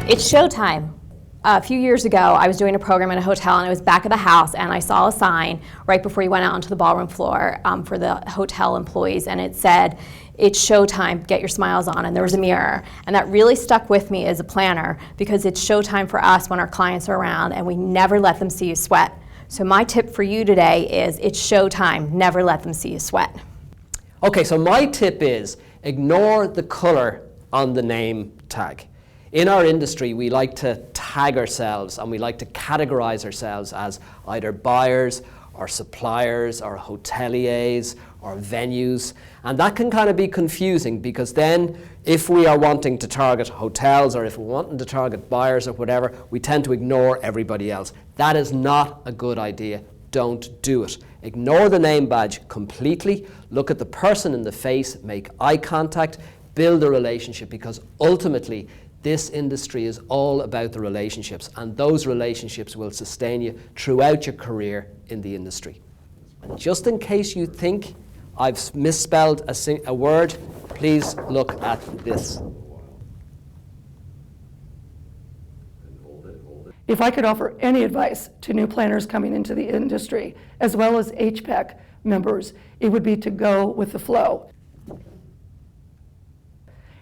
It's showtime. A few years ago, I was doing a program in a hotel, and it was back of the house, and I saw a sign right before you went out onto the ballroom floor for the hotel employees, and it said, "It's showtime, get your smiles on," and there was a mirror. And that really stuck with me as a planner, because it's showtime for us when our clients are around, and we never let them see you sweat. So my tip for you today is, it's showtime, never let them see you sweat. Okay, so my tip is, ignore the color on the name tag. In our industry, we like to tag ourselves and we like to categorize ourselves as either buyers or suppliers or hoteliers or venues. And that can kind of be confusing, because then if we are wanting to target hotels or if we're wanting to target buyers or whatever, we tend to ignore everybody else. That is not a good idea. Don't do it. Ignore the name badge completely. Look at the person in the face, make eye contact, build a relationship, because ultimately this industry is all about the relationships, and those relationships will sustain you throughout your career in the industry. And just in case you think I've misspelled a word, please look at this. If I could offer any advice to new planners coming into the industry, as well as HPEC members, it would be to go with the flow.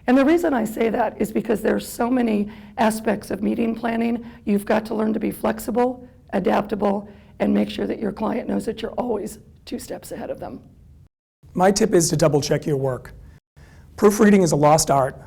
And the reason I say that is because there's so many aspects of meeting planning. You've got to learn to be flexible, adaptable, and make sure that your client knows that you're always 2 steps ahead of them. My tip is to double check your work. Proofreading is a lost art,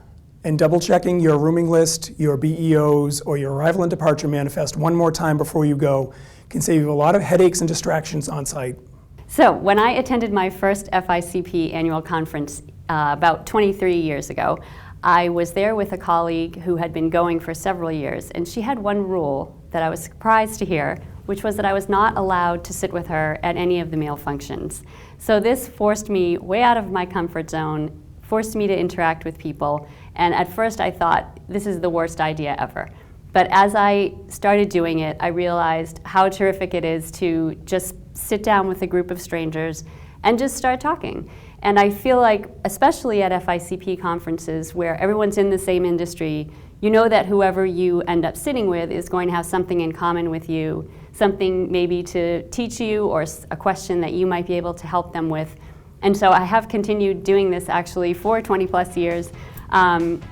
and double checking your rooming list, your BEOs, or your arrival and departure manifest one more time before you go can save you a lot of headaches and distractions on site. So when I attended my first FICP annual conference about 23 years ago, I was there with a colleague who had been going for several years, and she had one rule that I was surprised to hear, which was that I was not allowed to sit with her at any of the meal functions. So this forced me way out of my comfort zone, forced me to interact with people, and at first I thought, this is the worst idea ever. But as I started doing it, I realized how terrific it is to just sit down with a group of strangers and just start talking. And I feel like, especially at FICP conferences where everyone's in the same industry, you know that whoever you end up sitting with is going to have something in common with you, something maybe to teach you or a question that you might be able to help them with. And so I have continued doing this actually for 20 plus years, and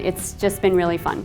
it's just been really fun.